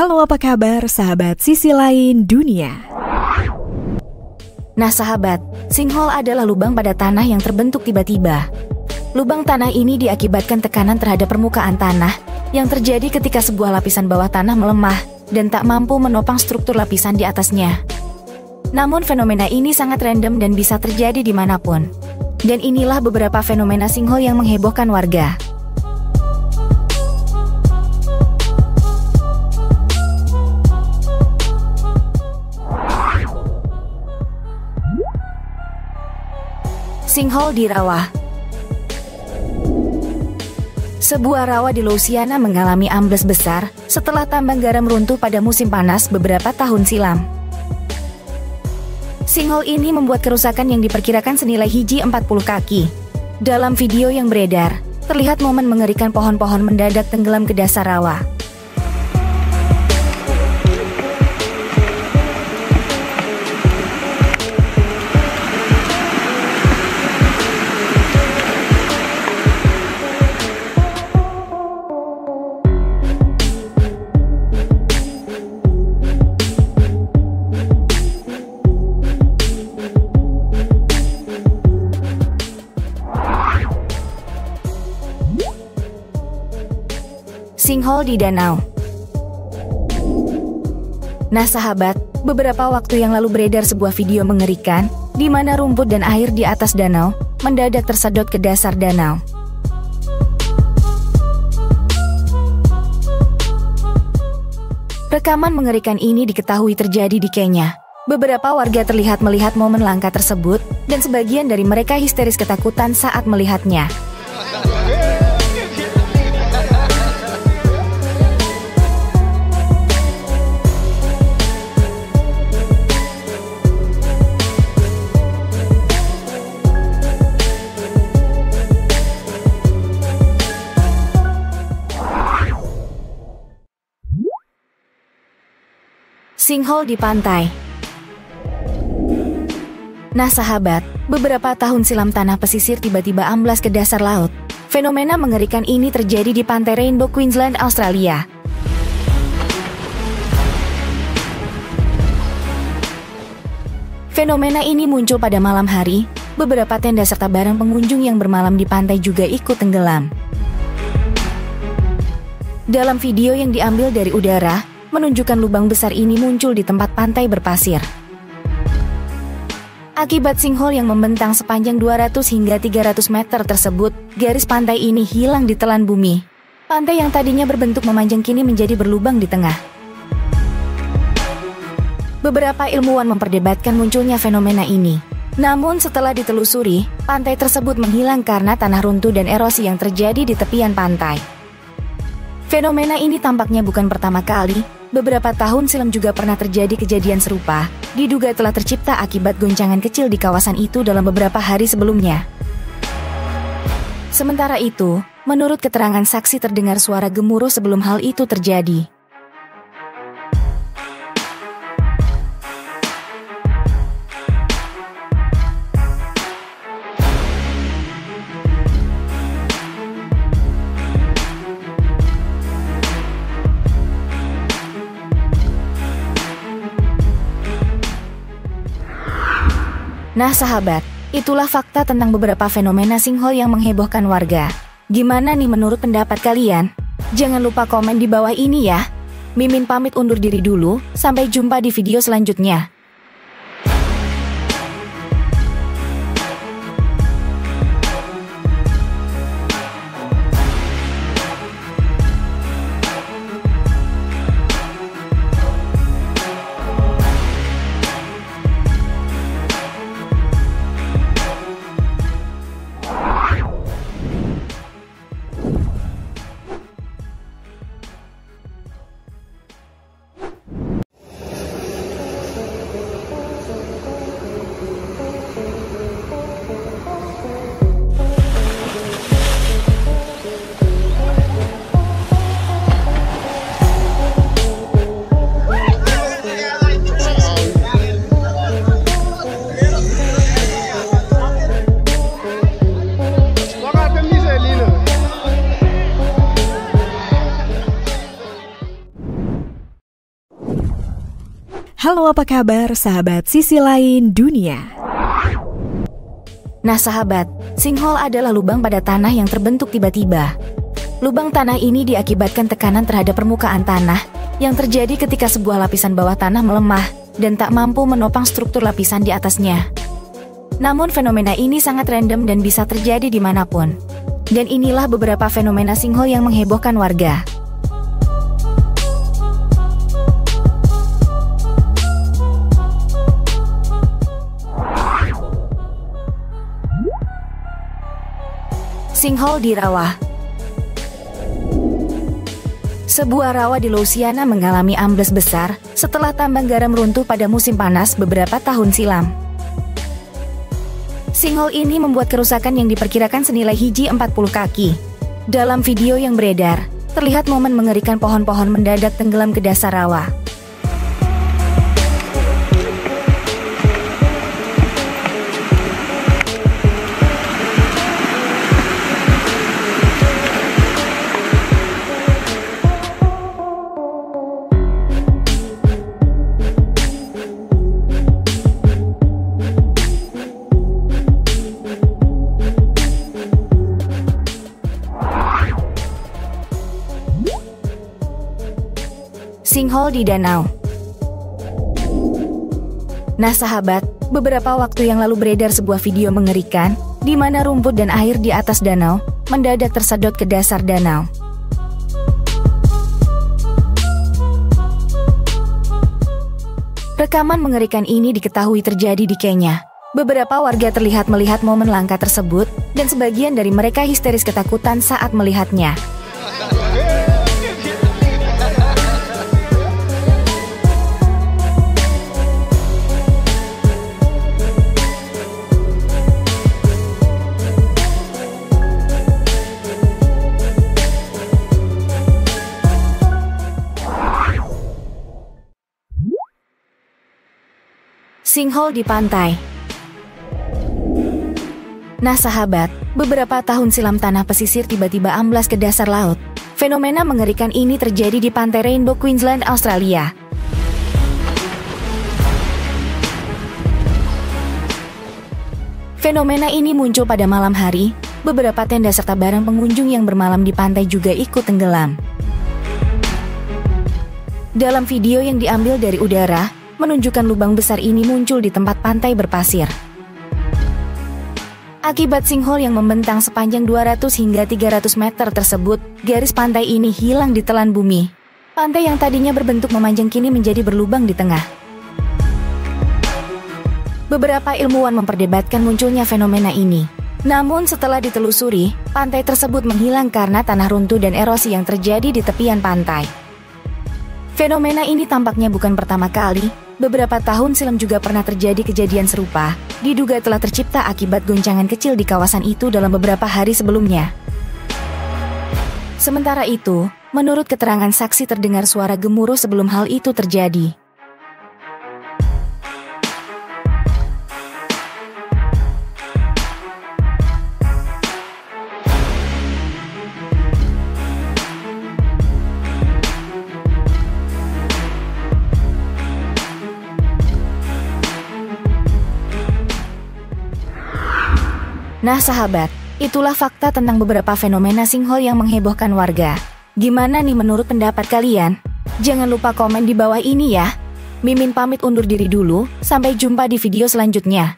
Halo, apa kabar sahabat sisi lain dunia? Nah sahabat, sinkhole adalah lubang pada tanah yang terbentuk tiba-tiba. Lubang tanah ini diakibatkan tekanan terhadap permukaan tanah yang terjadi ketika sebuah lapisan bawah tanah melemah dan tak mampu menopang struktur lapisan di atasnya. Namun fenomena ini sangat random dan bisa terjadi dimanapun. Dan inilah beberapa fenomena sinkhole yang menghebohkan warga. Sinkhole di rawa. Sebuah rawa di Louisiana mengalami ambles besar setelah tambang garam runtuh pada musim panas beberapa tahun silam. Sinkhole ini membuat kerusakan yang diperkirakan senilai hiji 40 kaki. Dalam video yang beredar, terlihat momen mengerikan pohon-pohon mendadak tenggelam ke dasar rawa. Sinkhole di danau. Nah sahabat, beberapa waktu yang lalu beredar sebuah video mengerikan di mana rumput dan air di atas danau mendadak tersedot ke dasar danau. Rekaman mengerikan ini diketahui terjadi di Kenya. Beberapa warga terlihat melihat momen langka tersebut dan sebagian dari mereka histeris ketakutan saat melihatnya. Sinkhole di pantai. Nah sahabat, beberapa tahun silam tanah pesisir tiba-tiba amblas ke dasar laut. Fenomena mengerikan ini terjadi di pantai Rainbow, Queensland, Australia. Fenomena ini muncul pada malam hari. Beberapa tenda serta barang pengunjung yang bermalam di pantai juga ikut tenggelam. Dalam video yang diambil dari udara, menunjukkan lubang besar ini muncul di tempat pantai berpasir. Akibat sinkhole yang membentang sepanjang 200 hingga 300 meter tersebut, garis pantai ini hilang di telan bumi. Pantai yang tadinya berbentuk memanjang kini menjadi berlubang di tengah. Beberapa ilmuwan memperdebatkan munculnya fenomena ini. Namun setelah ditelusuri, pantai tersebut menghilang karena tanah runtuh dan erosi yang terjadi di tepian pantai. Fenomena ini tampaknya bukan pertama kali. Beberapa tahun silam juga pernah terjadi kejadian serupa, diduga telah tercipta akibat goncangan kecil di kawasan itu dalam beberapa hari sebelumnya. Sementara itu, menurut keterangan saksi terdengar suara gemuruh sebelum hal itu terjadi. Nah sahabat, itulah fakta tentang beberapa fenomena sinkhole yang menghebohkan warga. Gimana nih menurut pendapat kalian? Jangan lupa komen di bawah ini ya. Mimin pamit undur diri dulu, sampai jumpa di video selanjutnya. Halo, apa kabar sahabat sisi lain dunia? Nah sahabat, sinkhole adalah lubang pada tanah yang terbentuk tiba-tiba. Lubang tanah ini diakibatkan tekanan terhadap permukaan tanah yang terjadi ketika sebuah lapisan bawah tanah melemah dan tak mampu menopang struktur lapisan di atasnya. Namun fenomena ini sangat random dan bisa terjadi dimanapun. Dan inilah beberapa fenomena sinkhole yang menghebohkan warga. Sinkhole di rawa. Sebuah rawa di Louisiana mengalami ambles besar setelah tambang garam runtuh pada musim panas beberapa tahun silam. Sinkhole ini membuat kerusakan yang diperkirakan senilai hiji 40 kaki. Dalam video yang beredar, terlihat momen mengerikan pohon-pohon mendadak tenggelam ke dasar rawa. Sinkhole di danau. Nah sahabat, beberapa waktu yang lalu beredar sebuah video mengerikan di mana rumput dan air di atas danau mendadak tersedot ke dasar danau. Rekaman mengerikan ini diketahui terjadi di Kenya. Beberapa warga terlihat melihat momen langka tersebut dan sebagian dari mereka histeris ketakutan saat melihatnya. Sinkhole di pantai. Nah sahabat, beberapa tahun silam tanah pesisir tiba-tiba amblas ke dasar laut. Fenomena mengerikan ini terjadi di pantai Rainbow, Queensland, Australia. Fenomena ini muncul pada malam hari. Beberapa tenda serta barang pengunjung yang bermalam di pantai juga ikut tenggelam. Dalam video yang diambil dari udara, menunjukkan lubang besar ini muncul di tempat pantai berpasir. Akibat sinkhole yang membentang sepanjang 200 hingga 300 meter tersebut, garis pantai ini hilang ditelan bumi. Pantai yang tadinya berbentuk memanjang kini menjadi berlubang di tengah. Beberapa ilmuwan memperdebatkan munculnya fenomena ini. Namun setelah ditelusuri, pantai tersebut menghilang karena tanah runtuh dan erosi yang terjadi di tepian pantai. Fenomena ini tampaknya bukan pertama kali. Beberapa tahun silam juga pernah terjadi kejadian serupa, diduga telah tercipta akibat goncangan kecil di kawasan itu dalam beberapa hari sebelumnya. Sementara itu, menurut keterangan saksi terdengar suara gemuruh sebelum hal itu terjadi. Nah sahabat, itulah fakta tentang beberapa fenomena sinkhole yang menghebohkan warga. Gimana nih menurut pendapat kalian? Jangan lupa komen di bawah ini ya. Mimin pamit undur diri dulu, sampai jumpa di video selanjutnya.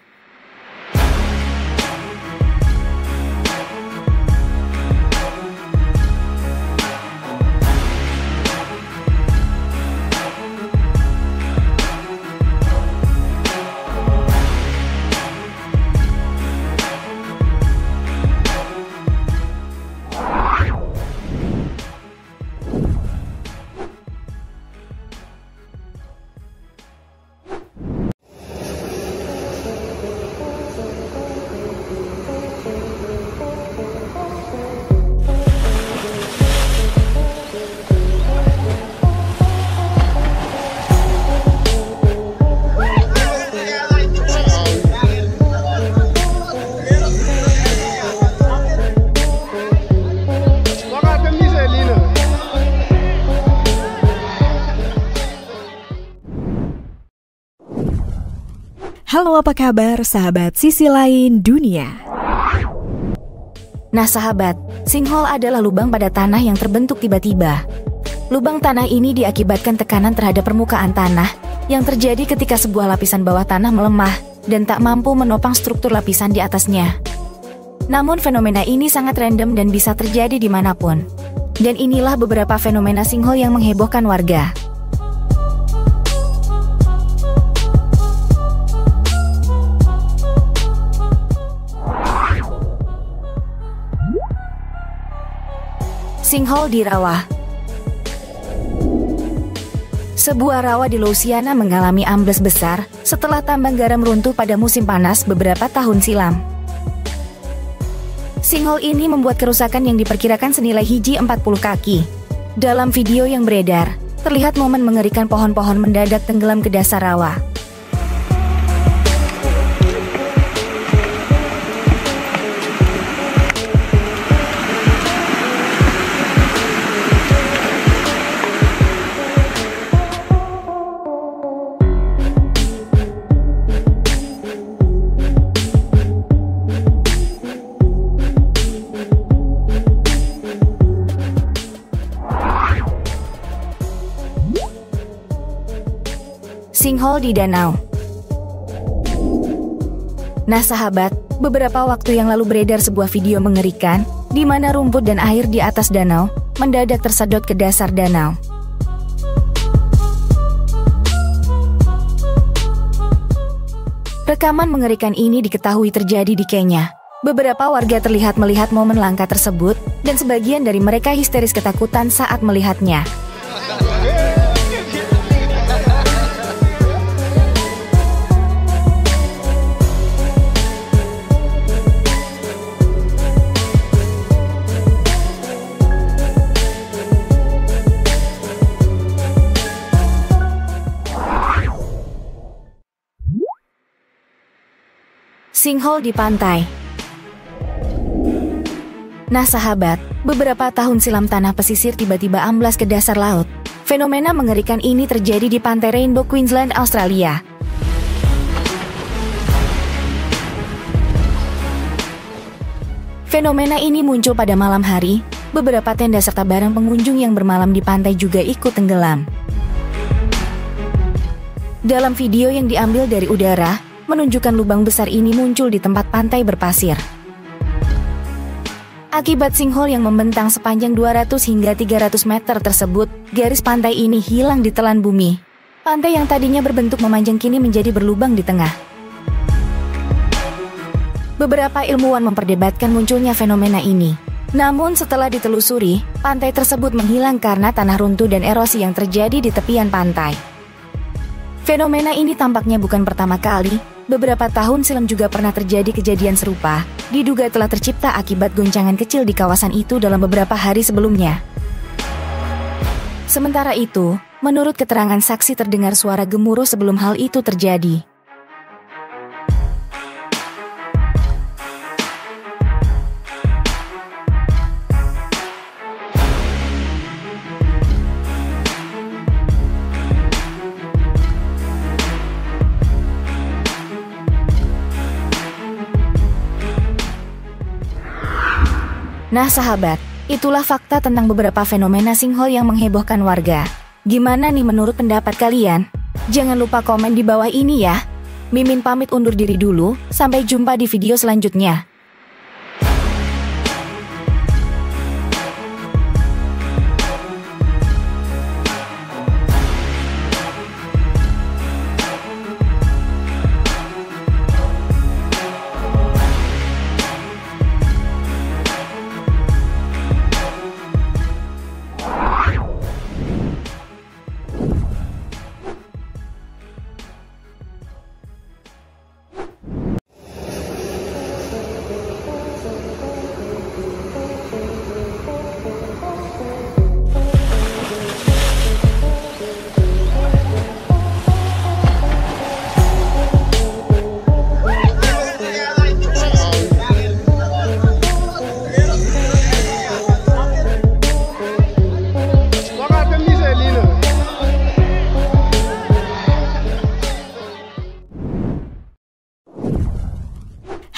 Halo, apa kabar sahabat sisi lain dunia? Nah sahabat, sinkhole adalah lubang pada tanah yang terbentuk tiba-tiba. Lubang tanah ini diakibatkan tekanan terhadap permukaan tanah yang terjadi ketika sebuah lapisan bawah tanah melemah dan tak mampu menopang struktur lapisan di atasnya. Namun fenomena ini sangat random dan bisa terjadi dimanapun. Dan inilah beberapa fenomena sinkhole yang menghebohkan warga. Sinkhole di rawa. Sebuah rawa di Louisiana mengalami ambles besar setelah tambang garam runtuh pada musim panas beberapa tahun silam. Sinkhole ini membuat kerusakan yang diperkirakan senilai hiji 40 kaki. Dalam video yang beredar, terlihat momen mengerikan pohon-pohon mendadak tenggelam ke dasar rawa. Sinkhole di danau. Nah sahabat, beberapa waktu yang lalu beredar sebuah video mengerikan di mana rumput dan air di atas danau mendadak tersedot ke dasar danau. Rekaman mengerikan ini diketahui terjadi di Kenya. Beberapa warga terlihat melihat momen langka tersebut dan sebagian dari mereka histeris ketakutan saat melihatnya. Sinkhole di pantai. Nah sahabat, beberapa tahun silam tanah pesisir tiba-tiba amblas ke dasar laut. Fenomena mengerikan ini terjadi di pantai Rainbow, Queensland, Australia. Fenomena ini muncul pada malam hari. Beberapa tenda serta barang pengunjung yang bermalam di pantai juga ikut tenggelam. Dalam video yang diambil dari udara, menunjukkan lubang besar ini muncul di tempat pantai berpasir. Akibat sinkhole yang membentang sepanjang 200 hingga 300 meter tersebut, garis pantai ini hilang ditelan bumi. Pantai yang tadinya berbentuk memanjang kini menjadi berlubang di tengah. Beberapa ilmuwan memperdebatkan munculnya fenomena ini. Namun setelah ditelusuri, pantai tersebut menghilang karena tanah runtuh dan erosi yang terjadi di tepian pantai. Fenomena ini tampaknya bukan pertama kali. Beberapa tahun silam juga pernah terjadi kejadian serupa, diduga telah tercipta akibat goncangan kecil di kawasan itu dalam beberapa hari sebelumnya. Sementara itu, menurut keterangan saksi terdengar suara gemuruh sebelum hal itu terjadi. Nah sahabat, itulah fakta tentang beberapa fenomena sinkhole yang menghebohkan warga. Gimana nih menurut pendapat kalian? Jangan lupa komen di bawah ini ya. Mimin pamit undur diri dulu, sampai jumpa di video selanjutnya.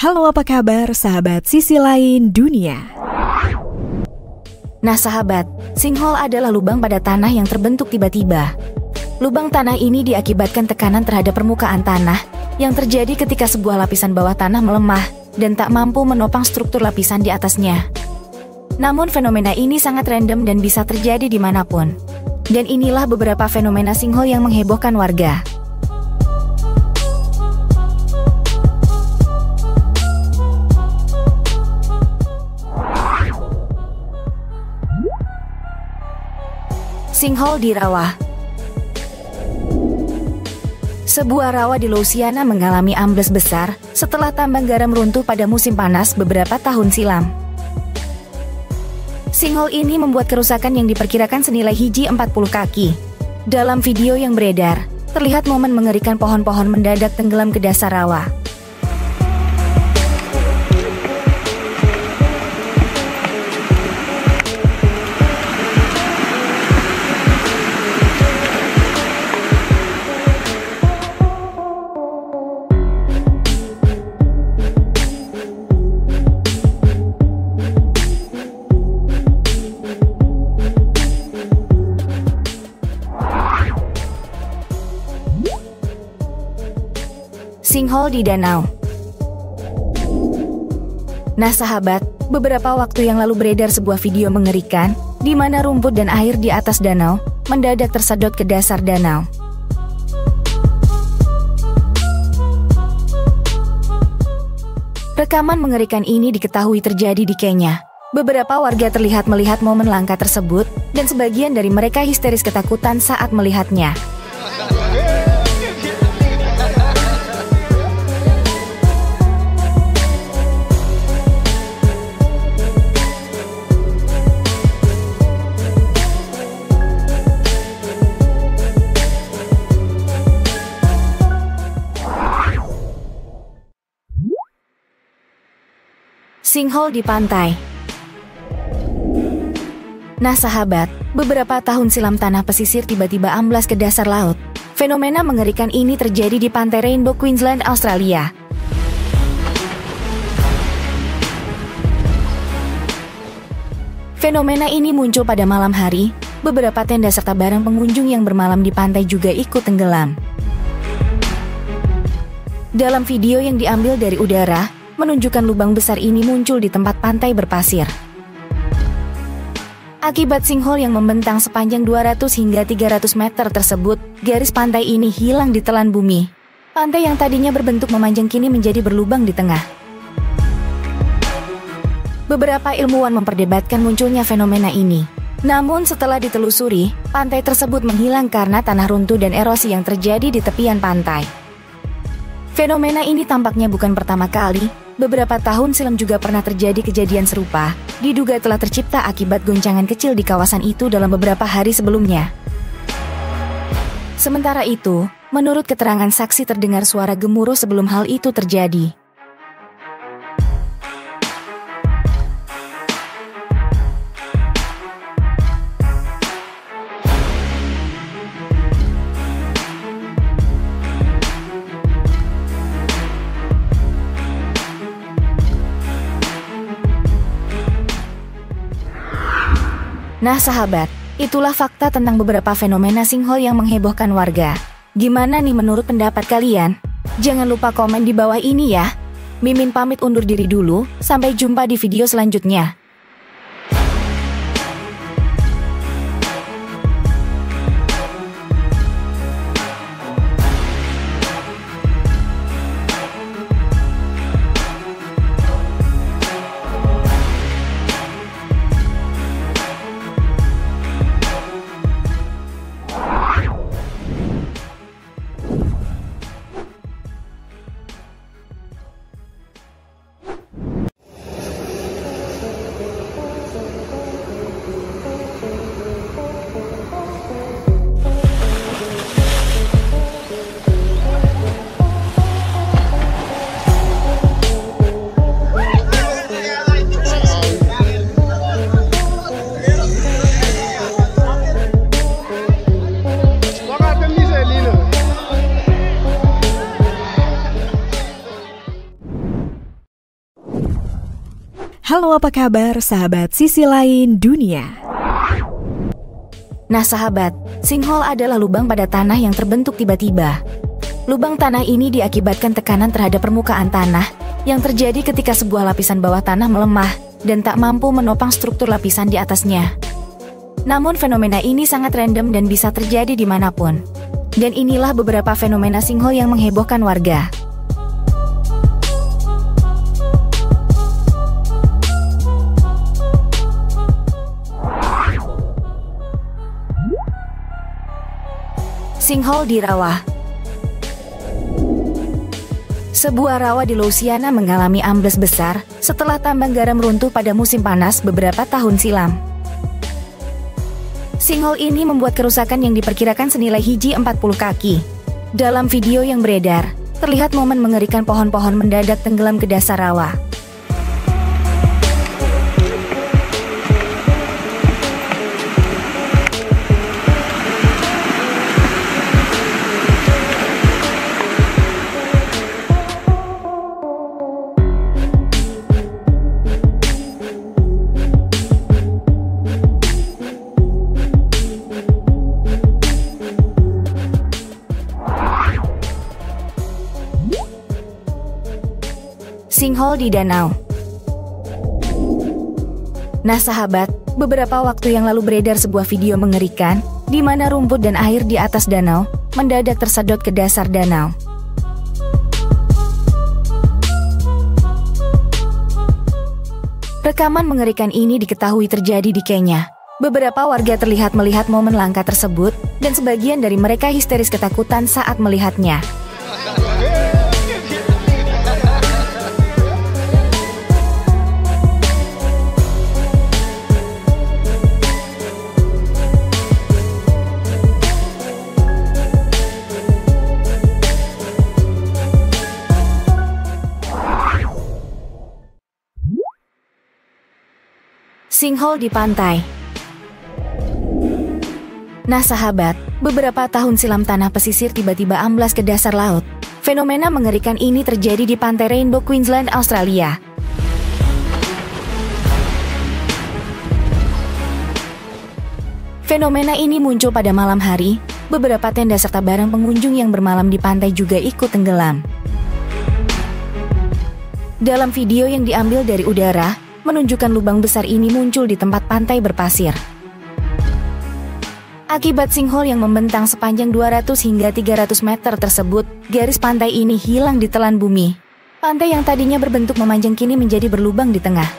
Halo, apa kabar sahabat sisi lain dunia? Nah sahabat, sinkhole adalah lubang pada tanah yang terbentuk tiba-tiba. Lubang tanah ini diakibatkan tekanan terhadap permukaan tanah yang terjadi ketika sebuah lapisan bawah tanah melemah dan tak mampu menopang struktur lapisan di atasnya. Namun fenomena ini sangat random dan bisa terjadi dimanapun. Dan inilah beberapa fenomena sinkhole yang menghebohkan warga. Sinkhole di rawa. Sebuah rawa di Louisiana mengalami ambles besar setelah tambang garam runtuh pada musim panas beberapa tahun silam. Sinkhole ini membuat kerusakan yang diperkirakan senilai hiji 40 kaki. Dalam video yang beredar, terlihat momen mengerikan pohon-pohon mendadak tenggelam ke dasar rawa. Sinkhole di danau. Nah sahabat, beberapa waktu yang lalu beredar sebuah video mengerikan di mana rumput dan air di atas danau mendadak tersedot ke dasar danau. Rekaman mengerikan ini diketahui terjadi di Kenya. Beberapa warga terlihat melihat momen langka tersebut dan sebagian dari mereka histeris ketakutan saat melihatnya. Sinkhole di pantai. Nah sahabat, beberapa tahun silam tanah pesisir tiba-tiba amblas ke dasar laut. Fenomena mengerikan ini terjadi di pantai Rainbow, Queensland, Australia. Fenomena ini muncul pada malam hari. Beberapa tenda serta barang pengunjung yang bermalam di pantai juga ikut tenggelam. Dalam video yang diambil dari udara, menunjukkan lubang besar ini muncul di tempat pantai berpasir. Akibat sinkhole yang membentang sepanjang 200 hingga 300 meter tersebut, garis pantai ini hilang ditelan bumi. Pantai yang tadinya berbentuk memanjang kini menjadi berlubang di tengah. Beberapa ilmuwan memperdebatkan munculnya fenomena ini. Namun setelah ditelusuri, pantai tersebut menghilang karena tanah runtuh dan erosi yang terjadi di tepian pantai. Fenomena ini tampaknya bukan pertama kali. Beberapa tahun silam juga pernah terjadi kejadian serupa, diduga telah tercipta akibat goncangan kecil di kawasan itu dalam beberapa hari sebelumnya. Sementara itu, menurut keterangan saksi terdengar suara gemuruh sebelum hal itu terjadi. Nah sahabat, itulah fakta tentang beberapa fenomena sinkhole yang menghebohkan warga. Gimana nih menurut pendapat kalian? Jangan lupa komen di bawah ini ya. Mimin pamit undur diri dulu, sampai jumpa di video selanjutnya. Halo, apa kabar sahabat sisi lain dunia? Nah sahabat, sinkhole adalah lubang pada tanah yang terbentuk tiba-tiba. Lubang tanah ini diakibatkan tekanan terhadap permukaan tanah yang terjadi ketika sebuah lapisan bawah tanah melemah dan tak mampu menopang struktur lapisan di atasnya. Namun fenomena ini sangat random dan bisa terjadi dimanapun. Dan inilah beberapa fenomena sinkhole yang menghebohkan warga. Sinkhole di rawa. Sebuah rawa di Louisiana mengalami ambles besar setelah tambang garam runtuh pada musim panas beberapa tahun silam. Sinkhole ini membuat kerusakan yang diperkirakan senilai hiji 40 kaki. Dalam video yang beredar, terlihat momen mengerikan pohon-pohon mendadak tenggelam ke dasar rawa. Sinkhole di danau. Nah sahabat, beberapa waktu yang lalu beredar sebuah video mengerikan di mana rumput dan air di atas danau mendadak tersedot ke dasar danau. Rekaman mengerikan ini diketahui terjadi di Kenya. Beberapa warga terlihat melihat momen langka tersebut dan sebagian dari mereka histeris ketakutan saat melihatnya. Sinkhole di pantai. Nah sahabat, beberapa tahun silam tanah pesisir tiba-tiba amblas ke dasar laut. Fenomena mengerikan ini terjadi di pantai Rainbow, Queensland, Australia. Fenomena ini muncul pada malam hari. Beberapa tenda serta barang pengunjung yang bermalam di pantai juga ikut tenggelam. Dalam video yang diambil dari udara, menunjukkan lubang besar ini muncul di tempat pantai berpasir. Akibat sinkhole yang membentang sepanjang 200 hingga 300 meter tersebut, garis pantai ini hilang ditelan bumi. Pantai yang tadinya berbentuk memanjang kini menjadi berlubang di tengah.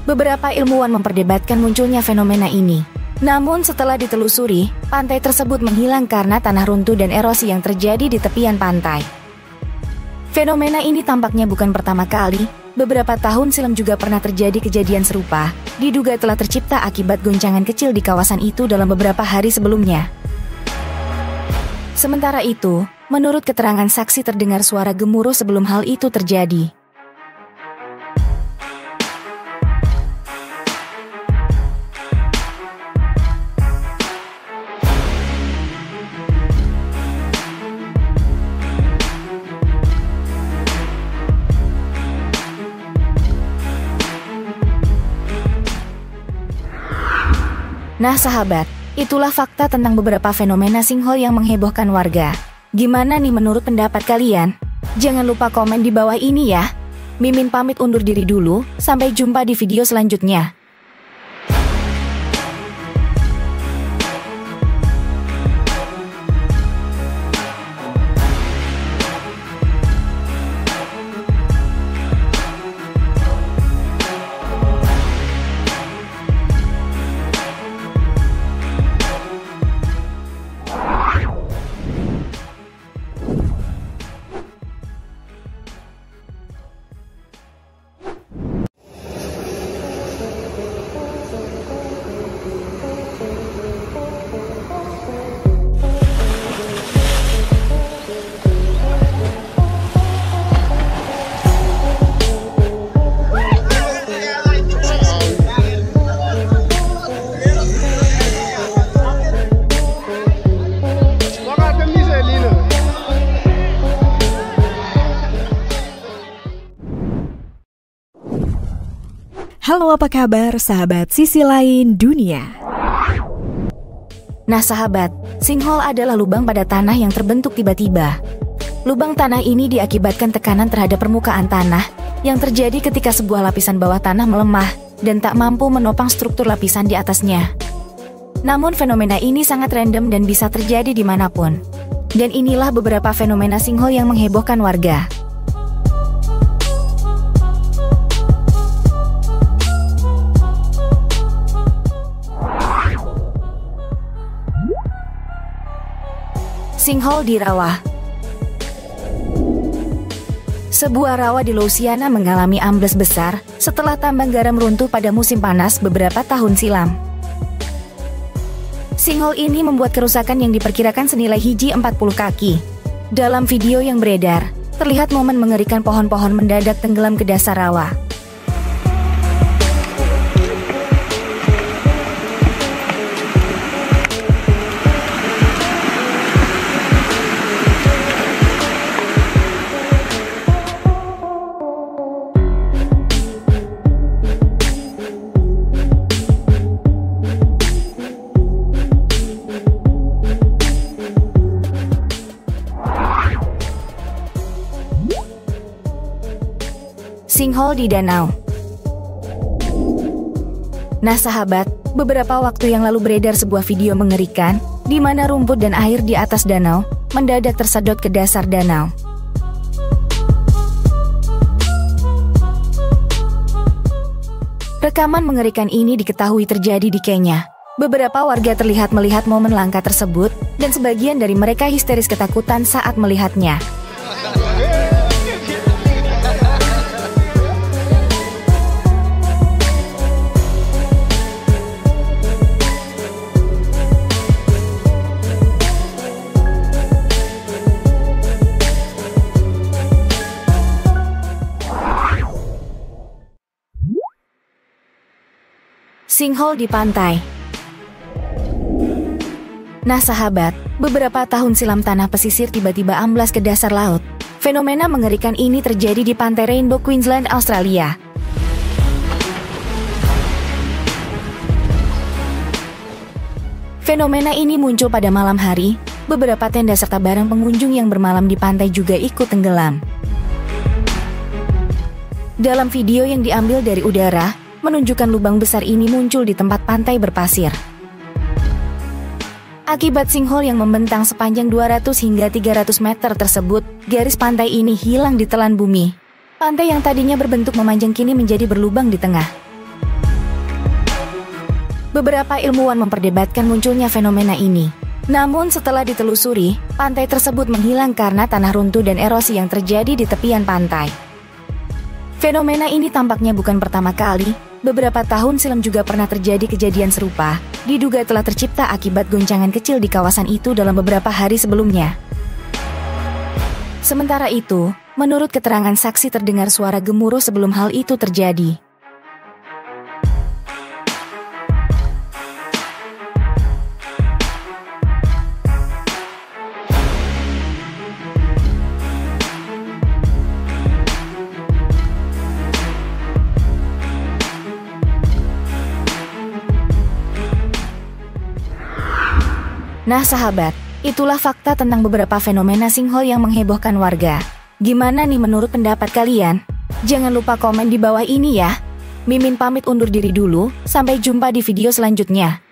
Beberapa ilmuwan memperdebatkan munculnya fenomena ini. Namun setelah ditelusuri, pantai tersebut menghilang karena tanah runtuh dan erosi yang terjadi di tepian pantai. Fenomena ini tampaknya bukan pertama kali. Beberapa tahun silam juga pernah terjadi kejadian serupa, diduga telah tercipta akibat goncangan kecil di kawasan itu dalam beberapa hari sebelumnya. Sementara itu, menurut keterangan saksi terdengar suara gemuruh sebelum hal itu terjadi. Nah sahabat, itulah fakta tentang beberapa fenomena sinkhole yang menghebohkan warga. Gimana nih menurut pendapat kalian? Jangan lupa komen di bawah ini ya. Mimin pamit undur diri dulu, sampai jumpa di video selanjutnya. Halo, apa kabar sahabat sisi lain dunia? Nah sahabat, sinkhole adalah lubang pada tanah yang terbentuk tiba-tiba. Lubang tanah ini diakibatkan tekanan terhadap permukaan tanah yang terjadi ketika sebuah lapisan bawah tanah melemah dan tak mampu menopang struktur lapisan di atasnya. Namun fenomena ini sangat random dan bisa terjadi dimanapun. Dan inilah beberapa fenomena sinkhole yang menghebohkan warga. Sinkhole di rawa. Sebuah rawa di Louisiana mengalami ambles besar setelah tambang garam runtuh pada musim panas beberapa tahun silam. Sinkhole ini membuat kerusakan yang diperkirakan senilai hiji 40 kaki. Dalam video yang beredar, terlihat momen mengerikan pohon-pohon mendadak tenggelam ke dasar rawa. Sinkhole di danau. Nah sahabat, beberapa waktu yang lalu beredar sebuah video mengerikan di mana rumput dan air di atas danau mendadak tersedot ke dasar danau. Rekaman mengerikan ini diketahui terjadi di Kenya. Beberapa warga terlihat melihat momen langka tersebut dan sebagian dari mereka histeris ketakutan saat melihatnya. Sinkhole di pantai. Nah sahabat, beberapa tahun silam tanah pesisir tiba-tiba amblas ke dasar laut. Fenomena mengerikan ini terjadi di pantai Rainbow, Queensland, Australia. Fenomena ini muncul pada malam hari. Beberapa tenda serta barang pengunjung yang bermalam di pantai juga ikut tenggelam. Dalam video yang diambil dari udara, menunjukkan lubang besar ini muncul di tempat pantai berpasir. Akibat sinkhole yang membentang sepanjang 200 hingga 300 meter tersebut, garis pantai ini hilang ditelan bumi. Pantai yang tadinya berbentuk memanjang kini menjadi berlubang di tengah. Beberapa ilmuwan memperdebatkan munculnya fenomena ini. Namun setelah ditelusuri, pantai tersebut menghilang karena tanah runtuh dan erosi yang terjadi di tepian pantai. Fenomena ini tampaknya bukan pertama kali. Beberapa tahun silam juga pernah terjadi kejadian serupa, diduga telah tercipta akibat goncangan kecil di kawasan itu dalam beberapa hari sebelumnya. Sementara itu, menurut keterangan saksi terdengar suara gemuruh sebelum hal itu terjadi. Nah sahabat, itulah fakta tentang beberapa fenomena sinkhole yang menghebohkan warga. Gimana nih menurut pendapat kalian? Jangan lupa komen di bawah ini ya. Mimin pamit undur diri dulu, sampai jumpa di video selanjutnya.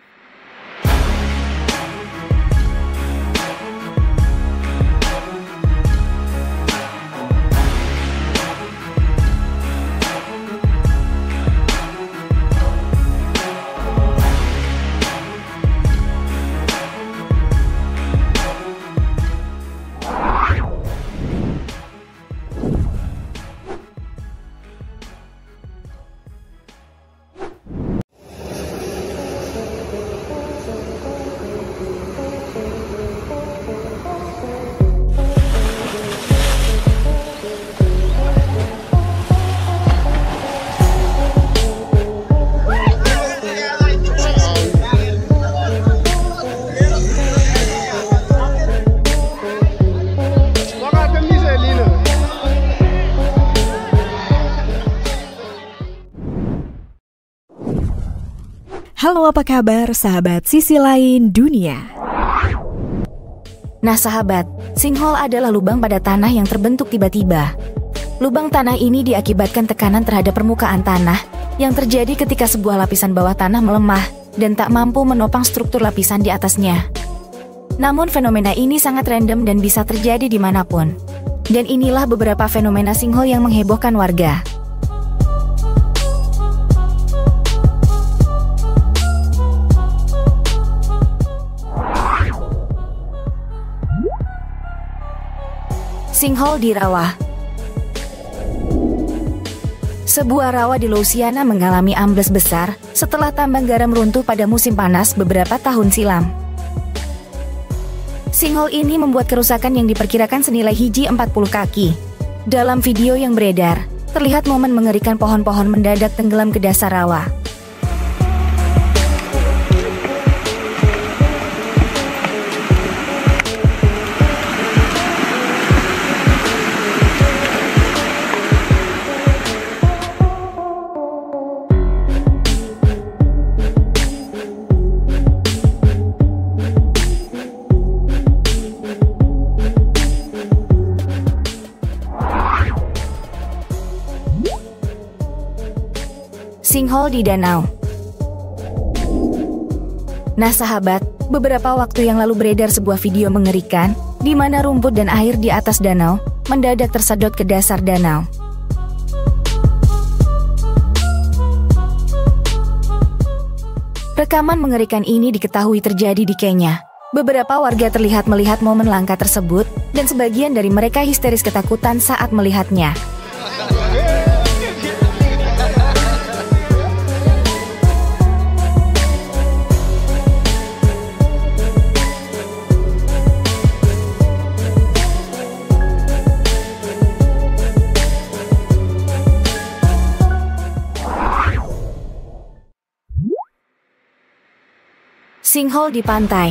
Halo, apa kabar sahabat sisi lain dunia? Nah sahabat, sinkhole adalah lubang pada tanah yang terbentuk tiba-tiba. Lubang tanah ini diakibatkan tekanan terhadap permukaan tanah yang terjadi ketika sebuah lapisan bawah tanah melemah dan tak mampu menopang struktur lapisan di atasnya. Namun fenomena ini sangat random dan bisa terjadi dimanapun. Dan inilah beberapa fenomena sinkhole yang menghebohkan warga. Sinkhole di rawa. Sebuah rawa di Louisiana mengalami ambles besar setelah tambang garam runtuh pada musim panas beberapa tahun silam. Sinkhole ini membuat kerusakan yang diperkirakan senilai hiji 40 kaki. Dalam video yang beredar, terlihat momen mengerikan pohon-pohon mendadak tenggelam ke dasar rawa. Sinkhole di danau. Nah sahabat, beberapa waktu yang lalu beredar sebuah video mengerikan di mana rumput dan air di atas danau mendadak tersedot ke dasar danau. Rekaman mengerikan ini diketahui terjadi di Kenya. Beberapa warga terlihat melihat momen langka tersebut dan sebagian dari mereka histeris ketakutan saat melihatnya. Sinkhole di pantai.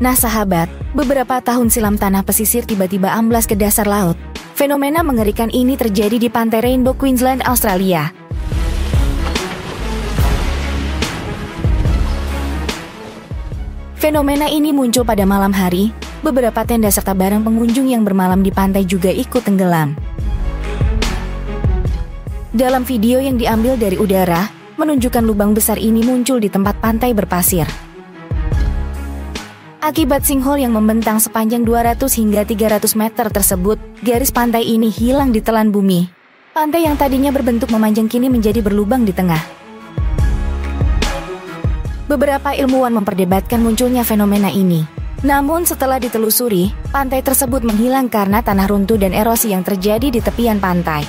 Nah sahabat, beberapa tahun silam tanah pesisir tiba-tiba amblas ke dasar laut. Fenomena mengerikan ini terjadi di pantai Rainbow, Queensland, Australia. Fenomena ini muncul pada malam hari. Beberapa tenda serta barang pengunjung yang bermalam di pantai juga ikut tenggelam. Dalam video yang diambil dari udara, menunjukkan lubang besar ini muncul di tempat pantai berpasir. Akibat sinkhole yang membentang sepanjang 200 hingga 300 meter tersebut, garis pantai ini hilang ditelan bumi. Pantai yang tadinya berbentuk memanjang kini menjadi berlubang di tengah. Beberapa ilmuwan memperdebatkan munculnya fenomena ini. Namun setelah ditelusuri, pantai tersebut menghilang karena tanah runtuh dan erosi yang terjadi di tepian pantai.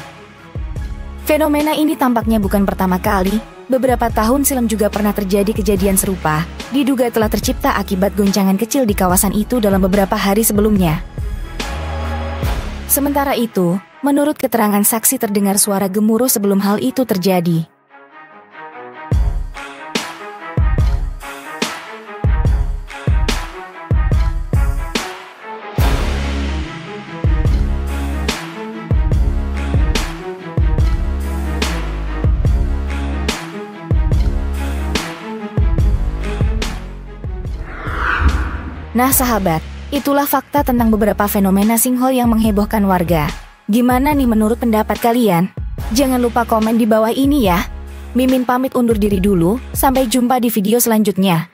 Fenomena ini tampaknya bukan pertama kali. Beberapa tahun silam juga pernah terjadi kejadian serupa, diduga telah tercipta akibat goncangan kecil di kawasan itu dalam beberapa hari sebelumnya. Sementara itu, menurut keterangan saksi terdengar suara gemuruh sebelum hal itu terjadi. Nah sahabat, itulah fakta tentang beberapa fenomena sinkhole yang menghebohkan warga. Gimana nih menurut pendapat kalian? Jangan lupa komen di bawah ini ya. Mimin pamit undur diri dulu, sampai jumpa di video selanjutnya.